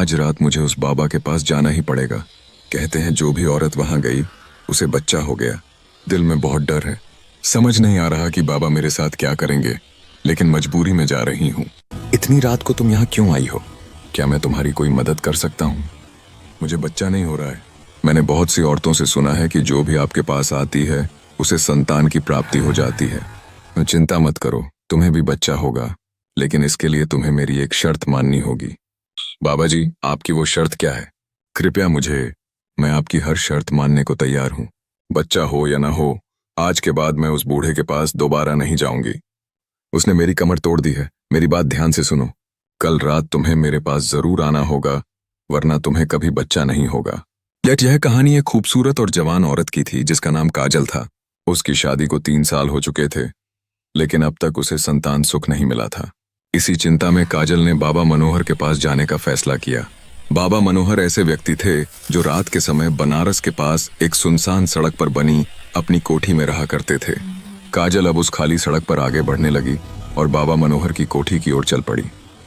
आज रात मुझे उस बाबा के पास जाना ही पड़ेगा। कहते हैं जो भी औरत वहां गई उसे बच्चा हो गया। दिल में बहुत डर है। समझ नहीं आ रहा कि बाबा मेरे साथ क्या करेंगे, लेकिन मजबूरी में जा रही हूँ। इतनी रात को तुम यहाँ क्यों आई हो? क्या मैं तुम्हारी कोई मदद कर सकता हूँ? मुझे बच्चा नहीं हो रहा है। मैंने बहुत सी औरतों से सुना है कि जो भी आपके पास आती है उसे संतान की प्राप्ति हो जाती है। चिंता मत करो, तुम्हें भी बच्चा होगा, लेकिन इसके लिए तुम्हें मेरी एक शर्त माननी होगी। बाबा जी, आपकी वो शर्त क्या है? कृपया मैं आपकी हर शर्त मानने को तैयार हूँ। बच्चा हो या ना हो, आज के बाद मैं उस बूढ़े के पास दोबारा नहीं जाऊंगी। उसने मेरी कमर तोड़ दी है। मेरी बात ध्यान से सुनो। कल रात तुम्हें मेरे पास जरूर आना होगा, वरना तुम्हें कभी बच्चा नहीं होगा। यह कहानी एक खूबसूरत और जवान औरत की थी जिसका नाम काजल था। उसकी शादी को 3 साल हो चुके थे, लेकिन अब तक उसे संतान सुख नहीं मिला था। इसी चिंता में काजल ने बाबा मनोहर के पास जाने का फैसला किया। बाबा मनोहर ऐसे व्यक्ति थे जो रात के समय बनारस के पास एक सुनसान सड़क पर बनी अपनी कोठी में रहा करते थे। काजल अब उस खाली सड़क पर आगे बढ़ने लगी और बाबा मनोहर की कोठी की ओर चल पड़ी।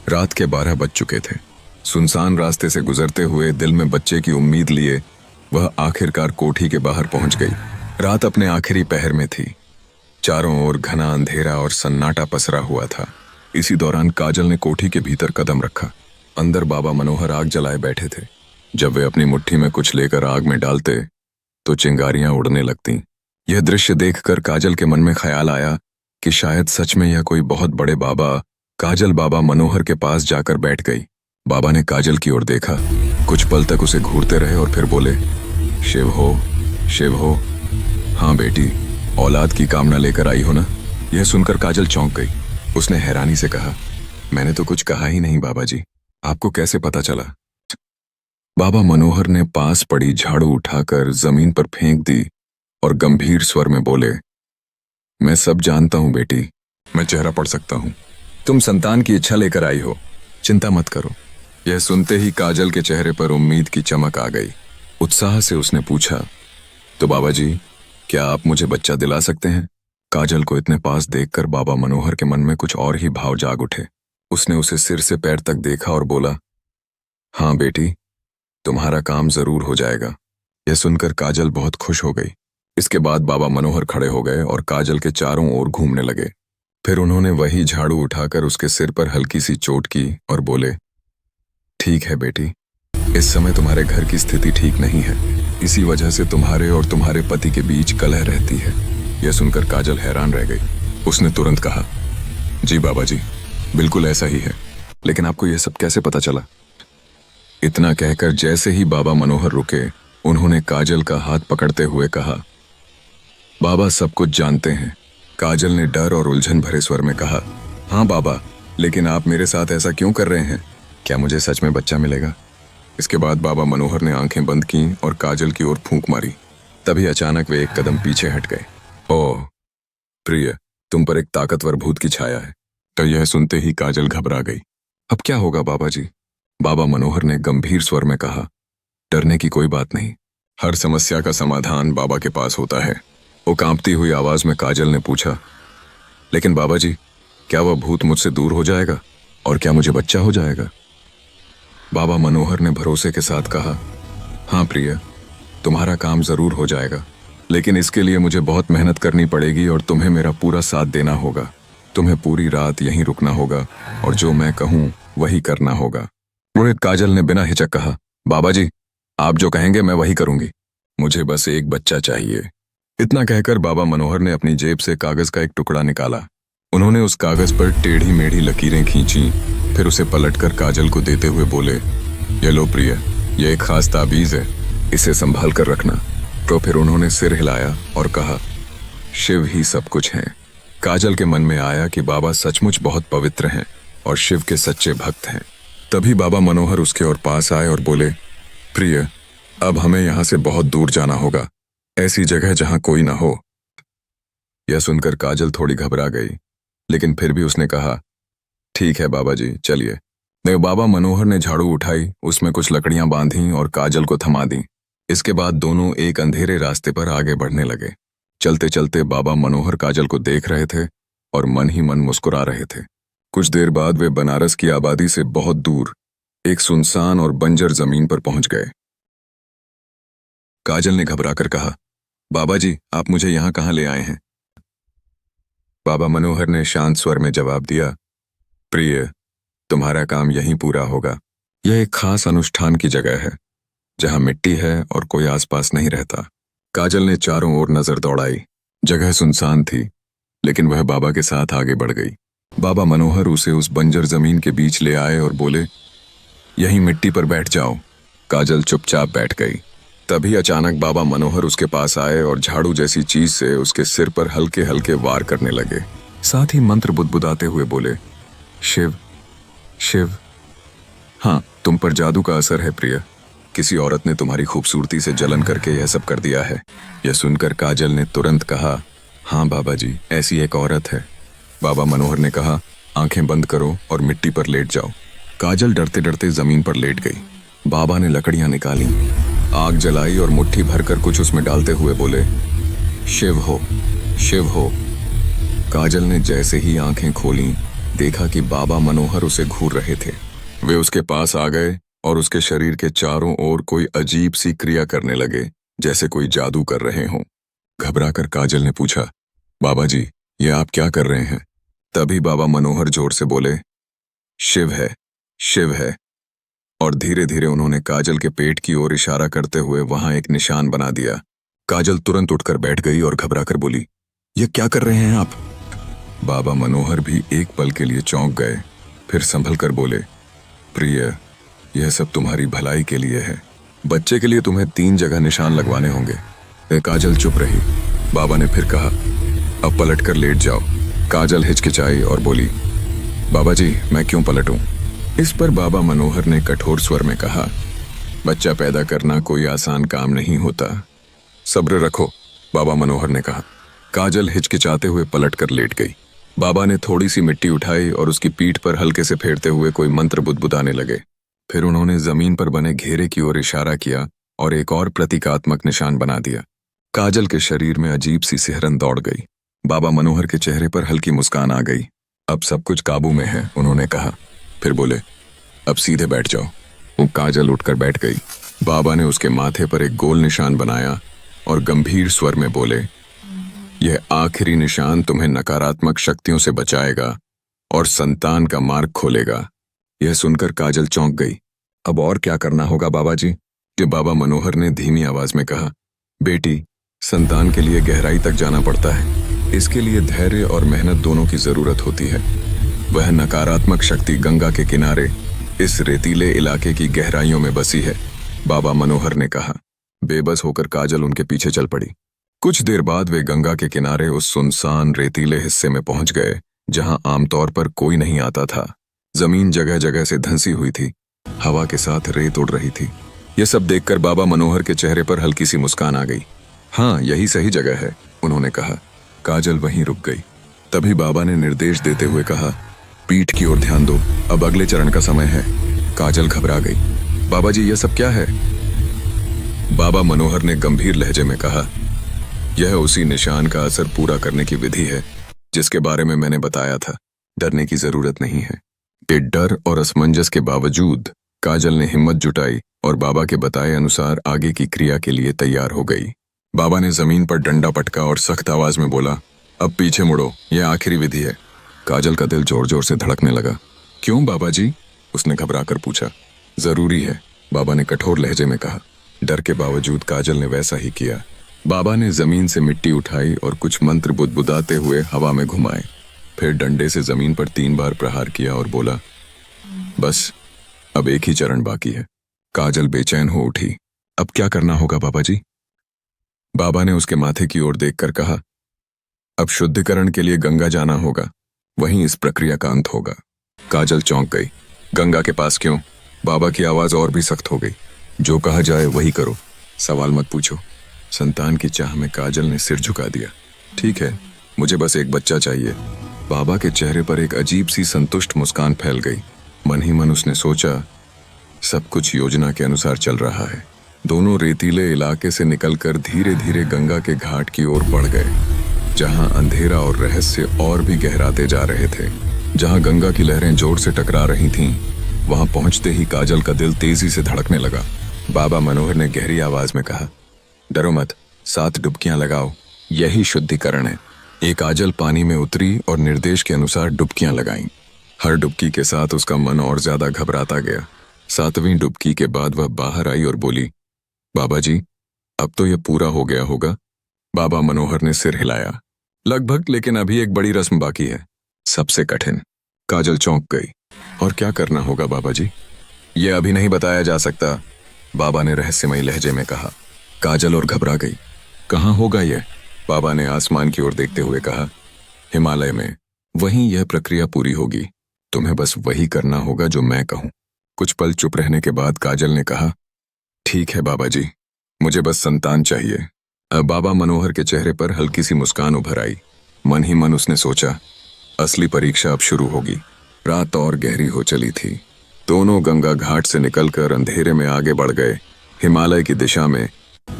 रात के 12 बज चुके थे। सुनसान रास्ते से गुजरते हुए दिल में बच्चे की उम्मीद लिए वह आखिरकार कोठी के बाहर पहुंच गई। रात अपने आखिरी पहर में थी। चारों ओर घना अंधेरा और सन्नाटा पसरा हुआ था। इसी दौरान काजल ने कोठी के भीतर कदम रखा। अंदर बाबा मनोहर आग जलाए बैठे थे। जब वे अपनी मुट्ठी में कुछ लेकर आग में डालते तो चिंगारियां उड़ने लगतीं। यह दृश्य देखकर काजल के मन में ख्याल आया कि शायद सच में यह कोई बहुत बड़े बाबा। काजल बाबा मनोहर के पास जाकर बैठ गई। बाबा ने काजल की ओर देखा, कुछ पल तक उसे घूरते रहे और फिर बोले, शिव हो, शिव हो। हाँ बेटी, औलाद की कामना लेकर आई हो ना? यह सुनकर काजल चौंक गई। उसने हैरानी से कहा, मैंने तो कुछ कहा ही नहीं बाबा जी, आपको कैसे पता चला? बाबा मनोहर ने पास पड़ी झाड़ू उठाकर जमीन पर फेंक दी और गंभीर स्वर में बोले, मैं सब जानता हूं बेटी, मैं चेहरा पढ़ सकता हूं। तुम संतान की इच्छा लेकर आई हो, चिंता मत करो। यह सुनते ही काजल के चेहरे पर उम्मीद की चमक आ गई। उत्साह से उसने पूछा, तो बाबा जी, क्या आप मुझे बच्चा दिला सकते हैं? काजल को इतने पास देखकर बाबा मनोहर के मन में कुछ और ही भाव जाग उठे। उसने उसे सिर से पैर तक देखा और बोला, हाँ बेटी, तुम्हारा काम जरूर हो जाएगा। यह सुनकर काजल बहुत खुश हो गई। इसके बाद बाबा मनोहर खड़े हो गए और काजल के चारों ओर घूमने लगे। फिर उन्होंने वही झाड़ू उठाकर उसके सिर पर हल्की सी चोट की और बोले, ठीक है बेटी, इस समय तुम्हारे घर की स्थिति ठीक नहीं है, इसी वजह से तुम्हारे और तुम्हारे पति के बीच कलह रहती है। यह सुनकर काजल हैरान रह गई। उसने तुरंत कहा, जी बाबा जी, बिल्कुल ऐसा ही है, लेकिन आपको यह सब कैसे पता चला? इतना कहकर जैसे ही बाबा मनोहर रुके, उन्होंने काजल का हाथ पकड़ते हुए कहा, बाबा सब कुछ जानते हैं। काजल ने डर और उलझन भरे स्वर में कहा, हाँ बाबा, लेकिन आप मेरे साथ ऐसा क्यों कर रहे हैं? क्या मुझे सच में बच्चा मिलेगा? इसके बाद बाबा मनोहर ने आंखें बंद की और काजल की ओर फूंक मारी। तभी अचानक वे एक कदम पीछे हट गए। ओह प्रिय, तुम पर एक ताकतवर भूत की छाया है। तो यह सुनते ही काजल घबरा गई। अब क्या होगा बाबा जी? बाबा मनोहर ने गंभीर स्वर में कहा, डरने की कोई बात नहीं, हर समस्या का समाधान बाबा के पास होता है। वो कांपती हुई आवाज में काजल ने पूछा, लेकिन बाबा जी, क्या वह भूत मुझसे दूर हो जाएगा और क्या मुझे बच्चा हो जाएगा? बाबा मनोहर ने भरोसे के साथ कहा, हाँ प्रिय, तुम्हारा काम जरूर हो जाएगा, लेकिन इसके लिए मुझे बहुत मेहनत करनी पड़ेगी और तुम्हें मेरा पूरा साथ देना होगा। तुम्हें पूरी रात यहीं रुकना होगा और जो मैं कहूँ वही करना होगा। रोहित काजल ने बिना हिचक कहा, बाबा जी, आप जो कहेंगे मैं वही करूंगी, मुझे बस एक बच्चा चाहिए। इतना कहकर बाबा मनोहर ने अपनी जेब से कागज का एक टुकड़ा निकाला। उन्होंने उस कागज पर टेढ़ी मेढ़ी लकीरें खींची, फिर उसे पलटकर काजल को देते हुए बोले, ये लो प्रिय, यह एक खास ताबीज है, इसे संभाल कर रखना। तो फिर उन्होंने सिर हिलाया और कहा, शिव ही सब कुछ है। काजल के मन में आया कि बाबा सचमुच बहुत पवित्र हैं और शिव के सच्चे भक्त हैं। तभी बाबा मनोहर उसके और पास आए और बोले, प्रिय, अब हमें यहाँ से बहुत दूर जाना होगा, ऐसी जगह जहां कोई ना हो। यह सुनकर काजल थोड़ी घबरा गई, लेकिन फिर भी उसने कहा, ठीक है बाबा जी, चलिए। बाबा मनोहर ने झाड़ू उठाई, उसमें कुछ लकड़ियां बांधी और काजल को थमा दी। इसके बाद दोनों एक अंधेरे रास्ते पर आगे बढ़ने लगे। चलते चलते बाबा मनोहर काजल को देख रहे थे और मन ही मन मुस्कुरा रहे थे। कुछ देर बाद वे बनारस की आबादी से बहुत दूर एक सुनसान और बंजर जमीन पर पहुंच गए। काजल ने घबराकर कहा, बाबा जी, आप मुझे यहां कहां ले आए हैं? बाबा मनोहर ने शांत स्वर में जवाब दिया, प्रिय, तुम्हारा काम यहीं पूरा होगा। यह एक खास अनुष्ठान की जगह है, जहां मिट्टी है और कोई आसपास नहीं रहता। काजल ने चारों ओर नजर दौड़ाई। जगह सुनसान थी, लेकिन वह बाबा के साथ आगे बढ़ गई। बाबा मनोहर उसे उस बंजर जमीन के बीच ले आए और बोले, यहीं मिट्टी पर बैठ जाओ। काजल चुपचाप बैठ गई। तभी अचानक बाबा मनोहर उसके पास आए और झाड़ू जैसी चीज से उसके सिर पर हल्के हल्के वार करने लगे। साथ ही मंत्र बुदबुदाते हुए बोले, शिव शिव। हाँ, तुम पर जादू का असर है प्रिय। किसी औरत ने तुम्हारी खूबसूरती से जलन करके यह सब कर दिया है। यह सुनकर काजल ने तुरंत कहा, हाँ बाबा जी, ऐसी एक औरत है। बाबा मनोहर ने कहा, आंखें बंद करो और मिट्टी पर लेट जाओ। काजल डरते डरते जमीन पर लेट गई। बाबा ने लकड़ियां निकाली, आग जलाई और मुट्ठी भरकर कुछ उसमें डालते हुए बोले, शिव हो, शिव हो। काजल ने जैसे ही आंखें खोलीं, देखा कि बाबा मनोहर उसे घूर रहे थे। वे उसके पास आ गए और उसके शरीर के चारों ओर कोई अजीब सी क्रिया करने लगे, जैसे कोई जादू कर रहे हों। घबराकर काजल ने पूछा, बाबा जी, ये आप क्या कर रहे हैं? तभी बाबा मनोहर जोर से बोले, शिव है, शिव है। और धीरे धीरे उन्होंने काजल के पेट की ओर इशारा करते हुए वहां एक निशान बना दिया। काजल तुरंत उठकर बैठ गई और घबराकर बोली, ये क्या कर रहे हैं आप? बाबा मनोहर भी एक पल के लिए चौंक गए, फिर संभल कर बोले, प्रिय, यह सब तुम्हारी भलाई के लिए है। बच्चे के लिए तुम्हें 3 जगह निशान लगवाने होंगे। काजल चुप रही। बाबा ने फिर कहा, अब पलट कर लेट जाओ। काजल हिचकिचाई और बोली, बाबा जी, मैं क्यों पलटूं? इस पर बाबा मनोहर ने कठोर स्वर में कहा, बच्चा पैदा करना कोई आसान काम नहीं होता। सब्र रखो, बाबा मनोहर ने कहा। काजल हिचकिचाते हुए पलट कर लेट गई। बाबा ने थोड़ी सी मिट्टी उठाई और उसकी पीठ पर हल्के से फेरते हुए कोई मंत्र बुदबुदाने लगे। फिर उन्होंने जमीन पर बने घेरे की ओर इशारा किया और एक और प्रतीकात्मक निशान बना दिया। काजल के शरीर में अजीब सी सिहरन दौड़ गई। बाबा मनोहर के चेहरे पर हल्की मुस्कान आ गई। अब सब कुछ काबू में है, उन्होंने कहा। फिर बोले, अब सीधे बैठ जाओ। वो काजल उठकर बैठ गई। बाबा ने उसके माथे पर एक गोल निशान बनाया और गंभीर स्वर में बोले, यह आखिरी निशान तुम्हें नकारात्मक शक्तियों से बचाएगा और संतान का मार्ग खोलेगा। यह सुनकर काजल चौंक गई। अब और क्या करना होगा बाबा जी? कि बाबा मनोहर ने धीमी आवाज में कहा, बेटी, संतान के लिए गहराई तक जाना पड़ता है। इसके लिए धैर्य और मेहनत दोनों की जरूरत होती है। वह नकारात्मक शक्ति गंगा के किनारे इस रेतीले इलाके की गहराइयों में बसी है, बाबा मनोहर ने कहा। बेबस होकर काजल उनके पीछे चल पड़ी। कुछ देर बाद वे गंगा के किनारे उस सुनसान रेतीले हिस्से में पहुंच गए, जहां आमतौर पर कोई नहीं आता था। जमीन जगह जगह से धंसी हुई थी, हवा के साथ रेत उड़ रही थी। यह सब देखकर बाबा मनोहर के चेहरे पर हल्की सी मुस्कान आ गई। हाँ, यही सही जगह है, उन्होंने कहा। काजल वहीं रुक गई। तभी बाबा ने निर्देश देते हुए कहा, पीठ की ओर ध्यान दो, अब अगले चरण का समय है। काजल घबरा गई। बाबा जी, यह सब क्या है? बाबा मनोहर ने गंभीर लहजे में कहा, यह उसी निशान का असर पूरा करने की विधि है जिसके बारे में मैंने बताया था। डरने की जरूरत नहीं है। ये डर और असमंजस के बावजूद काजल ने हिम्मत जुटाई और बाबा के बताए अनुसार आगे की क्रिया के लिए तैयार हो गई। बाबा ने जमीन पर डंडा पटका और सख्त आवाज में बोला, अब पीछे मुड़ो, यह आखिरी विधि है। काजल का दिल जोर जोर से धड़कने लगा। क्यों बाबा जी? उसने घबराकर पूछा। जरूरी है, बाबा ने कठोर लहजे में कहा। डर के बावजूद काजल ने वैसा ही किया। बाबा ने जमीन से मिट्टी उठाई और कुछ मंत्र बुदबुदाते हुए हवा में घुमाए। फिर डंडे से जमीन पर 3 बार प्रहार किया और बोला, बस अब एक ही चरण बाकी है। काजल बेचैन हो उठी। अब क्या करना होगा बाबा जी? बाबा ने उसके माथे की ओर देखकर कहा, अब शुद्धिकरण के लिए गंगा जाना होगा, वहीं इस प्रक्रिया का अंत होगा। काजल चौंक गई। गंगा के पास क्यों? बाबा की आवाज और भी सख्त हो गई। जो कहा जाए वही करो, सवाल मत पूछो। संतान की चाह में काजल ने सिर झुका दिया। ठीक है, मुझे बस एक बच्चा चाहिए। बाबा के चेहरे पर एक अजीब सी संतुष्ट मुस्कान फैल गई। मन ही मन उसने सोचा, सब कुछ योजना के अनुसार चल रहा है। दोनों रेतीले इलाके से निकलकर धीरे धीरे गंगा के घाट की ओर बढ़ गए, जहां अंधेरा और रहस्य और भी गहराते जा रहे थे। जहां गंगा की लहरें जोर से टकरा रही थीं, वहां पहुंचते ही काजल का दिल तेजी से धड़कने लगा। बाबा मनोहर ने गहरी आवाज में कहा, डरो मत, 7 डुबकियां लगाओ, यही शुद्धिकरण है। एक काजल पानी में उतरी और निर्देश के अनुसार डुबकियां लगाईं। हर डुबकी के साथ उसका मन और ज्यादा घबराता गया। 7वीं डुबकी के बाद वह बाहर आई और बोली, बाबा जी, अब तो यह पूरा हो गया होगा। बाबा मनोहर ने सिर हिलाया, लगभग, लेकिन अभी एक बड़ी रस्म बाकी है, सबसे कठिन। काजल चौंक गई। और क्या करना होगा बाबा जी? यह अभी नहीं बताया जा सकता, बाबा ने रहस्यमयी लहजे में कहा। काजल और घबरा गई। कहाँ होगा यह? बाबा ने आसमान की ओर देखते हुए कहा, हिमालय में, वहीं यह प्रक्रिया पूरी होगी। तुम्हें बस वही करना होगा जो मैं कहूं। कुछ पल चुप रहने के बाद काजल ने कहा, ठीक है बाबा जी, मुझे बस संतान चाहिए। अब बाबा मनोहर के चेहरे पर हल्की सी मुस्कान उभर आई। मन ही मन उसने सोचा, असली परीक्षा अब शुरू होगी। रात और गहरी हो चली थी। दोनों गंगा घाट से निकलकर अंधेरे में आगे बढ़ गए, हिमालय की दिशा में,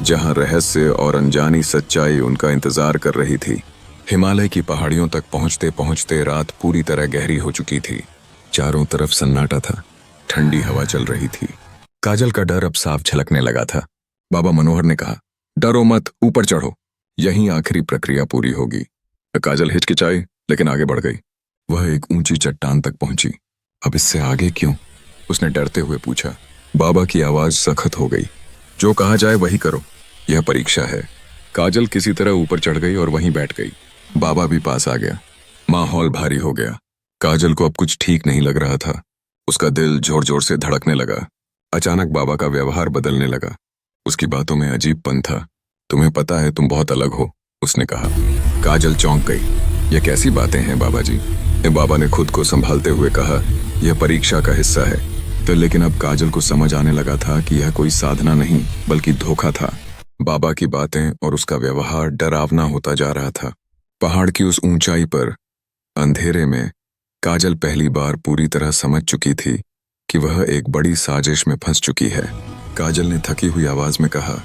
जहां रहस्य और अनजानी सच्चाई उनका इंतजार कर रही थी। हिमालय की पहाड़ियों तक पहुंचते पहुंचते रात पूरी तरह गहरी हो चुकी थी। चारों तरफ सन्नाटा था, ठंडी हवा चल रही थी। काजल का डर अब साफ झलकने लगा था। बाबा मनोहर ने कहा, डरो मत, ऊपर चढ़ो, यहीं आखिरी प्रक्रिया पूरी होगी। काजल हिचकिचाई, लेकिन आगे बढ़ गई। वह एक ऊंची चट्टान तक पहुंची। अब इससे आगे क्यों? उसने डरते हुए पूछा। बाबा की आवाज सख्त हो गई, जो कहा जाए वही करो, यह परीक्षा है। काजल किसी तरह ऊपर चढ़ गई और वहीं बैठ गई। बाबा भी पास आ गया। माहौल भारी हो गया। काजल को अब कुछ ठीक नहीं लग रहा था। उसका दिल जोर जोर से धड़कने लगा। अचानक बाबा का व्यवहार बदलने लगा। उसकी बातों में अजीबपन था। तुम्हें पता है तुम बहुत अलग हो, उसने कहा। काजल चौंक गई। यह कैसी बातें हैं बाबा जी? बाबा ने खुद को संभालते हुए कहा, यह परीक्षा का हिस्सा है। तो लेकिन अब काजल को समझ आने लगा था कि यह कोई साधना नहीं बल्कि धोखा था। बाबा की बातें और उसका व्यवहार डरावना होता जा रहा था। पहाड़ की उस ऊंचाई पर अंधेरे में काजल पहली बार पूरी तरह समझ चुकी थी कि वह एक बड़ी साजिश में फंस चुकी है। काजल ने थकी हुई आवाज में कहा,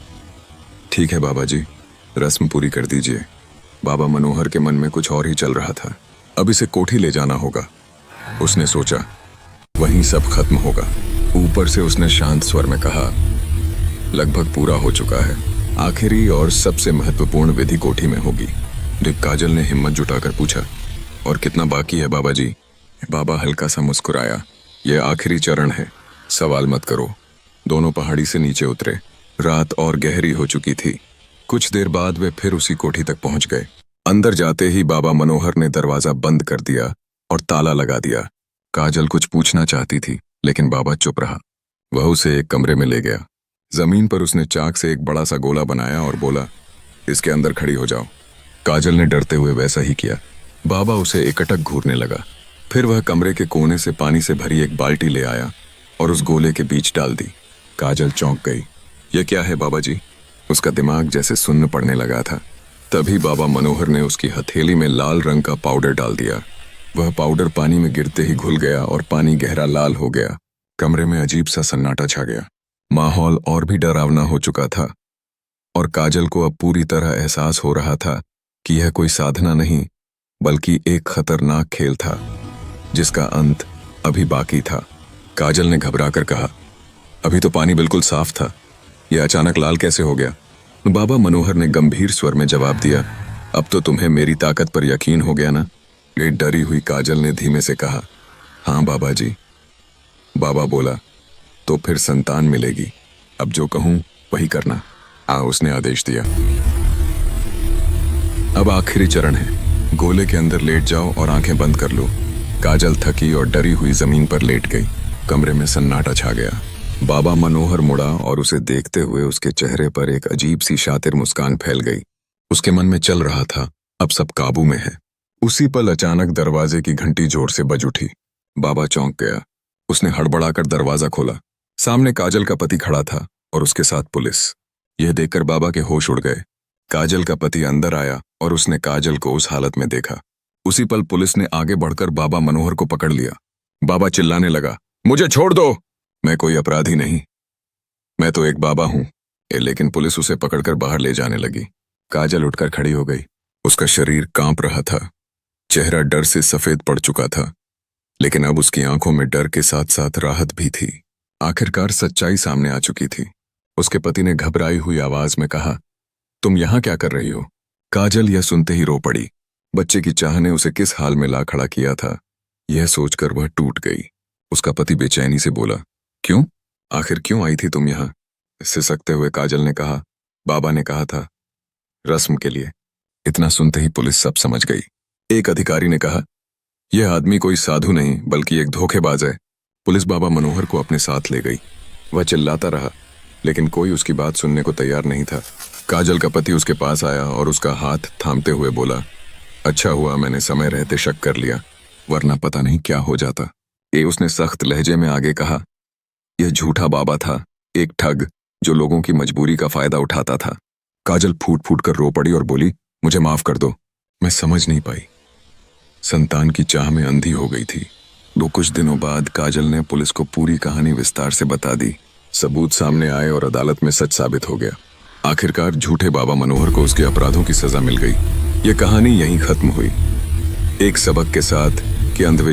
ठीक है बाबा जी, रस्म पूरी कर दीजिए। बाबा मनोहर के मन में कुछ और ही चल रहा था। अब इसे कोठी ले जाना होगा, उसने सोचा, वहीं सब खत्म होगा। ऊपर से उसने शांत स्वर में कहा, लगभग पूरा हो चुका है। आखिरी और सबसे महत्वपूर्ण विधि कोठी में होगी। काजल ने हिम्मत जुटाकर पूछा, और कितना बाकी है बाबा जी? बाबा हल्का सा मुस्कुराया, यह आखिरी चरण है, सवाल मत करो। दोनों पहाड़ी से नीचे उतरे। रात और गहरी हो चुकी थी। कुछ देर बाद वे फिर उसी कोठी तक पहुंच गए। अंदर जाते ही बाबा मनोहर ने दरवाजा बंद कर दिया और ताला लगा दिया। काजल कुछ पूछना चाहती थी, लेकिन बाबा चुप रहा। वह उसे एक कमरे में ले गया। जमीन पर उसने चाक से एक बड़ा सा गोला बनाया और बोला, इसके अंदर खड़ी हो जाओ। काजल ने डरते हुए वैसा ही किया। बाबा उसे एकटक घूरने लगा। फिर वह कमरे के कोने से पानी से भरी एक बाल्टी ले आया और उस गोले के बीच डाल दी। काजल चौंक गई। यह क्या है बाबा जी? उसका दिमाग जैसे सुन्न पड़ने लगा था। तभी बाबा मनोहर ने उसकी हथेली में लाल रंग का पाउडर डाल दिया। वह पाउडर पानी में गिरते ही घुल गया और पानी गहरा लाल हो गया। कमरे में अजीब सा सन्नाटा छा गया। माहौल और भी डरावना हो चुका था और काजल को अब पूरी तरह एहसास हो रहा था कि यह कोई साधना नहीं बल्कि एक खतरनाक खेल था जिसका अंत अभी बाकी था। काजल ने घबराकर कहा, अभी तो पानी बिल्कुल साफ था, यह अचानक लाल कैसे हो गया? बाबा मनोहर ने गंभीर स्वर में जवाब दिया, अब तो तुम्हें मेरी ताकत पर यकीन हो गया ना? ये डरी हुई काजल ने धीमे से कहा, हाँ बाबा जी। बाबा बोला, तो फिर संतान मिलेगी। अब जो कहूं वही करना। उसने आदेश दिया। अब आखिरी चरण है। गोले के अंदर लेट जाओ और आंखें बंद कर लो। काजल थकी और डरी हुई जमीन पर लेट गई। कमरे में सन्नाटा छा गया। बाबा मनोहर मुड़ा और उसे देखते हुए उसके चेहरे पर एक अजीब सी शातिर मुस्कान फैल गई। उसके मन में चल रहा था, अब सब काबू में है। उसी पल अचानक दरवाजे की घंटी जोर से बज उठी। बाबा चौंक गया। उसने हड़बड़ाकर दरवाजा खोला। सामने काजल का पति खड़ा था और उसके साथ पुलिस। यह देखकर बाबा के होश उड़ गए। काजल का पति अंदर आया और उसने काजल को उस हालत में देखा। उसी पल पुलिस ने आगे बढ़कर बाबा मनोहर को पकड़ लिया। बाबा चिल्लाने लगा, मुझे छोड़ दो, मैं कोई अपराधी नहीं, मैं तो एक बाबा हूं। लेकिन पुलिस उसे पकड़कर बाहर ले जाने लगी। काजल उठकर खड़ी हो गई। उसका शरीर कांप रहा था, चेहरा डर से सफेद पड़ चुका था, लेकिन अब उसकी आंखों में डर के साथ साथ राहत भी थी। आखिरकार सच्चाई सामने आ चुकी थी। उसके पति ने घबराई हुई आवाज में कहा, तुम यहां क्या कर रही हो? काजल यह सुनते ही रो पड़ी। बच्चे की चाह ने उसे किस हाल में ला खड़ा किया था, यह सोचकर वह टूट गई। उसका पति बेचैनी से बोला, क्यों? आखिर क्यों आई थी तुम यहां? सिसकते हुए काजल ने कहा, बाबा ने कहा था, रस्म के लिए। इतना सुनते ही पुलिस सब समझ गई। एक अधिकारी ने कहा, यह आदमी कोई साधु नहीं बल्कि एक धोखेबाज है। पुलिस बाबा मनोहर को अपने साथ ले गई। वह चिल्लाता रहा, लेकिन कोई उसकी बात सुनने को तैयार नहीं था। काजल का पति उसके पास आया और उसका हाथ थामते हुए बोला, अच्छा हुआ मैंने समय रहते शक कर लिया, वरना पता नहीं क्या हो जाता। उसने सख्त लहजे में आगे कहा, यह झूठा बाबा था, एक ठग जो लोगों की मजबूरी का फायदा उठाता था। काजल फूट फूट कर रो पड़ी और बोली, मुझे माफ कर दो, मैं समझ नहीं पाई। संतान की चाह में अंधी हो गई थी। कुछ दिनों बाद काजल ने पुलिस को पूरी कहानी विस्तार से बता दी। सबूत सामने आए और अदालत में सच साबित हो गया। आखिरकार झूठे बाबा मनोहर को उसके अपराधों की सजा मिल गई। यह कहानी यहीं खत्म हुई, एक सबक के साथ कि अंधविश्वास